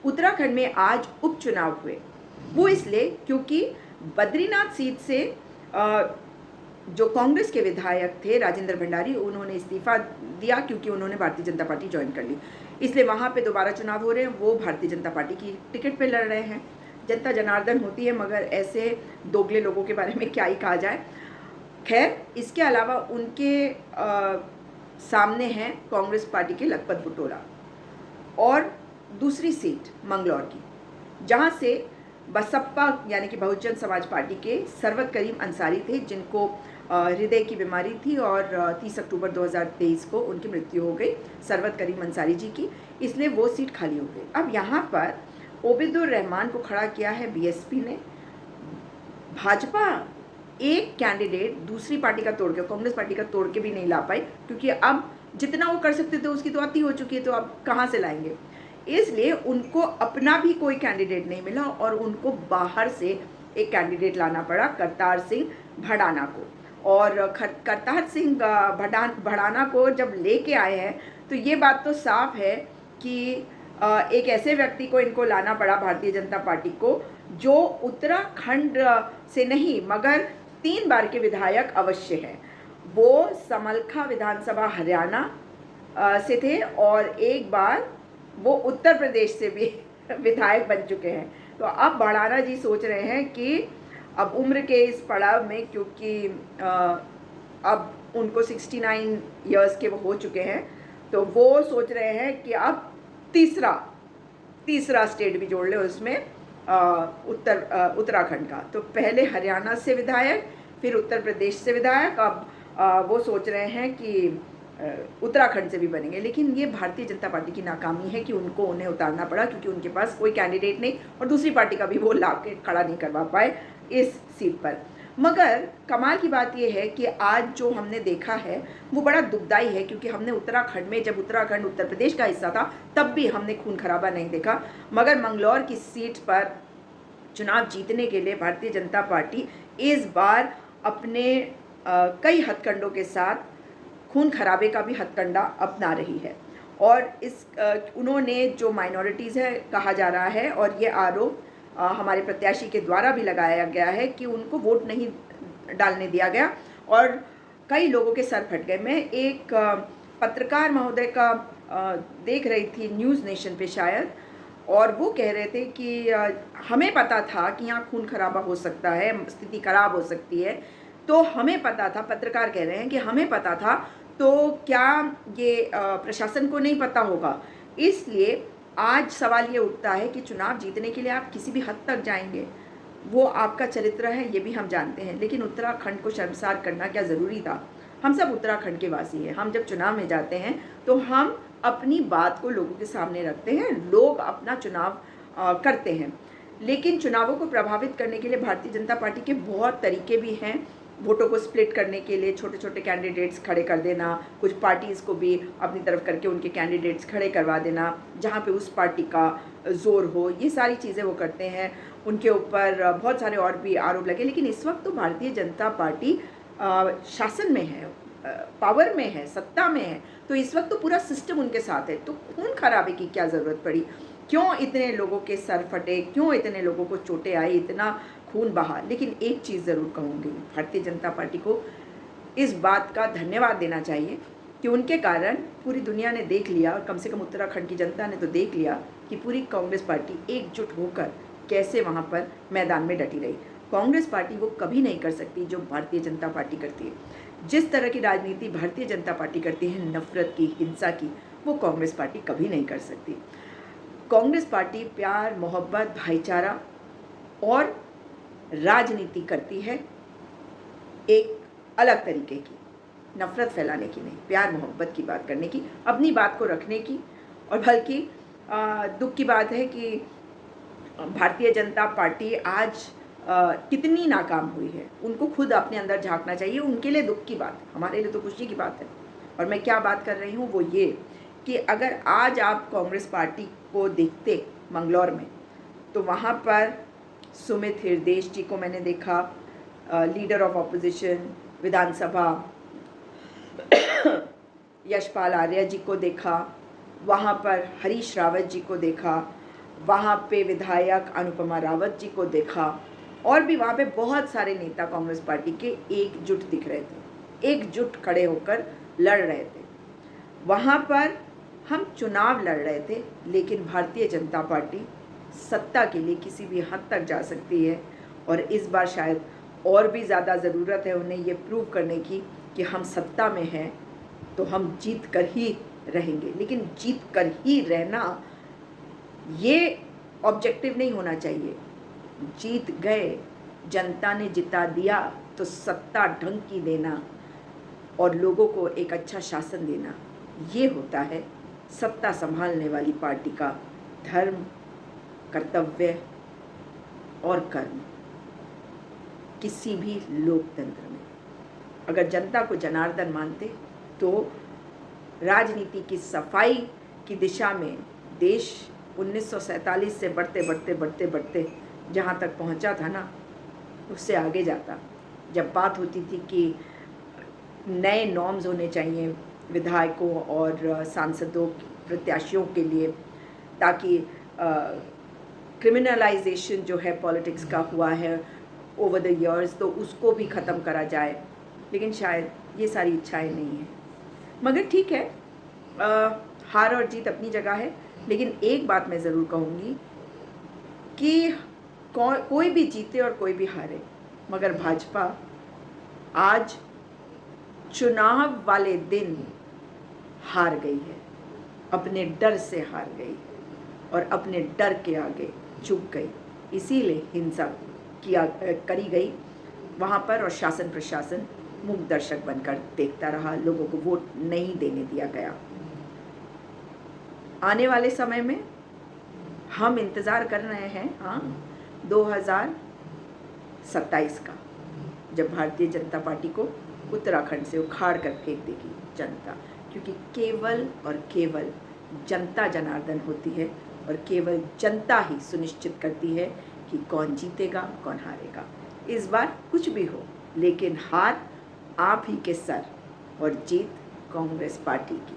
उत्तराखंड में आज उपचुनाव हुए। वो इसलिए क्योंकि बद्रीनाथ सीट से जो कांग्रेस के विधायक थे राजेंद्र भंडारी, उन्होंने इस्तीफा दिया क्योंकि उन्होंने भारतीय जनता पार्टी ज्वाइन कर ली। इसलिए वहाँ पे दोबारा चुनाव हो रहे हैं। वो भारतीय जनता पार्टी की टिकट पे लड़ रहे हैं। जनता जनार्दन होती है, मगर ऐसे दोगले लोगों के बारे में क्या ही कहा जाए। खैर, इसके अलावा उनके सामने हैं कांग्रेस पार्टी के लखपत बुटोला और दूसरी सीट मंगलौर की, जहाँ से बसपा यानी कि बहुजन समाज पार्टी के सरवत करीम अंसारी थे, जिनको हृदय की बीमारी थी और 30 अक्टूबर 2023 को उनकी मृत्यु हो गई सरवत करीम अंसारी जी की, इसलिए वो सीट खाली हो गई। अब यहाँ पर ओबिदुर रहमान को खड़ा किया है बीएसपी ने। भाजपा एक कैंडिडेट दूसरी पार्टी का तोड़ के, कांग्रेस पार्टी का तोड़ के भी नहीं ला पाई, क्योंकि अब जितना वो कर सकते थे उसकी तो अति हो चुकी है, तो अब कहाँ से लाएंगे। इसलिए उनको अपना भी कोई कैंडिडेट नहीं मिला और उनको बाहर से एक कैंडिडेट लाना पड़ा, करतार सिंह भड़ाना को। और करतार सिंह भड़ाना को जब लेके आए हैं तो ये बात तो साफ है कि एक ऐसे व्यक्ति को इनको लाना पड़ा, भारतीय जनता पार्टी को, जो उत्तराखंड से नहीं मगर 3 बार के विधायक अवश्य हैं। वो समलखा विधानसभा हरियाणा से थे और एक बार वो उत्तर प्रदेश से भी विधायक बन चुके हैं। तो अब भड़ाना जी सोच रहे हैं कि अब उम्र के इस पड़ाव में, क्योंकि अब उनको 69 इयर्स के वो हो चुके हैं, तो वो सोच रहे हैं कि अब तीसरा स्टेट भी जोड़ ले उसमें उत्तराखंड का। तो पहले हरियाणा से विधायक, फिर उत्तर प्रदेश से विधायक, अब वो सोच रहे हैं कि उत्तराखंड से भी बनेंगे। लेकिन ये भारतीय जनता पार्टी की नाकामी है कि उन्हें उतारना पड़ा, क्योंकि उनके पास कोई कैंडिडेट नहीं और दूसरी पार्टी का भी वो ला के खड़ा नहीं करवा पाए इस सीट पर। मगर कमाल की बात यह है कि आज जो हमने देखा है वो बड़ा दुखदाई है, क्योंकि हमने उत्तराखंड में, जब उत्तराखंड उत्तर प्रदेश का हिस्सा था, तब भी हमने खून खराबा नहीं देखा। मगर मंगलौर की सीट पर चुनाव जीतने के लिए भारतीय जनता पार्टी इस बार अपने कई हथकंडों के साथ खून खराबे का भी हथकंडा अपना रही है। और उन्होंने जो माइनॉरिटीज़ है कहा जा रहा है, और ये आरोप हमारे प्रत्याशी के द्वारा भी लगाया गया है कि उनको वोट नहीं डालने दिया गया और कई लोगों के सर फट गए। मैं एक पत्रकार महोदय का देख रही थी न्यूज़ नेशन पे शायद, और वो कह रहे थे कि हमें पता था कि यहाँ खून खराबा हो सकता है, स्थिति खराब हो सकती है, तो हमें पता था, पत्रकार कह रहे हैं कि हमें पता था, तो क्या ये प्रशासन को नहीं पता होगा। इसलिए आज सवाल ये उठता है कि चुनाव जीतने के लिए आप किसी भी हद तक जाएंगे, वो आपका चरित्र है, ये भी हम जानते हैं, लेकिन उत्तराखंड को शर्मसार करना क्या ज़रूरी था। हम सब उत्तराखंड के वासी हैं। हम जब चुनाव में जाते हैं तो हम अपनी बात को लोगों के सामने रखते हैं, लोग अपना चुनाव करते हैं। लेकिन चुनावों को प्रभावित करने के लिए भारतीय जनता पार्टी के बहुत तरीके भी हैं। वोटों को स्प्लिट करने के लिए छोटे छोटे कैंडिडेट्स खड़े कर देना, कुछ पार्टीज़ को भी अपनी तरफ करके उनके कैंडिडेट्स खड़े करवा देना जहाँ पे उस पार्टी का ज़ोर हो, ये सारी चीज़ें वो करते हैं। उनके ऊपर बहुत सारे और भी आरोप लगे। लेकिन इस वक्त तो भारतीय जनता पार्टी शासन में है, पावर में है, सत्ता में है, तो इस वक्त तो पूरा सिस्टम उनके साथ है। तो खून खराबे की क्या ज़रूरत पड़ी? क्यों इतने लोगों के सर फटे? क्यों इतने लोगों को चोटें आई, इतना खून बहा? लेकिन एक चीज़ ज़रूर कहूँगी, भारतीय जनता पार्टी को इस बात का धन्यवाद देना चाहिए कि उनके कारण पूरी दुनिया ने देख लिया, और कम से कम उत्तराखंड की जनता ने तो देख लिया कि पूरी कांग्रेस पार्टी एकजुट होकर कैसे वहाँ पर मैदान में डटी रही। कांग्रेस पार्टी वो कभी नहीं कर सकती जो भारतीय जनता पार्टी करती है। जिस तरह की राजनीति भारतीय जनता पार्टी करती है, नफरत की, हिंसा की, वो कांग्रेस पार्टी कभी नहीं कर सकती। कांग्रेस पार्टी प्यार, मोहब्बत, भाईचारा और राजनीति करती है, एक अलग तरीके की, नफरत फैलाने की नहीं, प्यार मोहब्बत की बात करने की, अपनी बात को रखने की। और बल्कि दुख की बात है कि भारतीय जनता पार्टी आज कितनी नाकाम हुई है, उनको खुद अपने अंदर झांकना चाहिए। उनके लिए दुख की बात, हमारे लिए तो खुशी की बात है। और मैं क्या बात कर रही हूँ वो ये कि अगर आज आप कांग्रेस पार्टी को देखते मंगलौर में, तो वहाँ पर सुमित हृदेश जी को मैंने देखा, लीडर ऑफ ऑपोजिशन विधानसभा यशपाल आर्य जी को देखा, वहाँ पर हरीश रावत जी को देखा, वहाँ पे विधायक अनुपमा रावत जी को देखा, और भी वहाँ पे बहुत सारे नेता कांग्रेस पार्टी के एकजुट दिख रहे थे, एकजुट खड़े होकर लड़ रहे थे। वहाँ पर हम चुनाव लड़ रहे थे, लेकिन भारतीय जनता पार्टी सत्ता के लिए किसी भी हद तक जा सकती है, और इस बार शायद और भी ज़्यादा ज़रूरत है उन्हें ये प्रूव करने की कि हम सत्ता में हैं तो हम जीत कर ही रहेंगे। लेकिन जीत कर ही रहना ये ऑब्जेक्टिव नहीं होना चाहिए। जीत गए, जनता ने जिता दिया, तो सत्ता ढंग की देना और लोगों को एक अच्छा शासन देना, ये होता है सत्ता संभालने वाली पार्टी का धर्म, कर्तव्य और कर्म किसी भी लोकतंत्र में। अगर जनता को जनार्दन मानते तो राजनीति की सफाई की दिशा में देश 1947 से बढ़ते जहाँ तक पहुँचा था ना, उससे आगे जाता। जब बात होती थी कि नए नॉर्म्स होने चाहिए विधायकों और सांसदों प्रत्याशियों के लिए, ताकि क्रिमिनलाइजेशन जो है पॉलिटिक्स का हुआ है ओवर द इयर्स, तो उसको भी ख़त्म करा जाए। लेकिन शायद ये सारी इच्छाएं नहीं हैं। मगर ठीक है, हार और जीत अपनी जगह है। लेकिन एक बात मैं ज़रूर कहूँगी कि कोई भी जीते और कोई भी हारे, मगर भाजपा आज चुनाव वाले दिन हार गई है, अपने डर से हार गई है और अपने डर के आगे झुक गई। इसीलिए हिंसा करी गई वहाँ पर, और शासन प्रशासन मूक दर्शक बनकर देखता रहा, लोगों को वोट नहीं देने दिया गया। आने वाले समय में हम इंतज़ार कर रहे हैं 2027 का, जब भारतीय जनता पार्टी को उत्तराखंड से उखाड़ कर फेंक देगी जनता, क्योंकि केवल और केवल जनता जनार्दन होती है और केवल जनता ही सुनिश्चित करती है कि कौन जीतेगा कौन हारेगा। इस बार कुछ भी हो, लेकिन हार आप ही के सर और जीत कांग्रेस पार्टी की।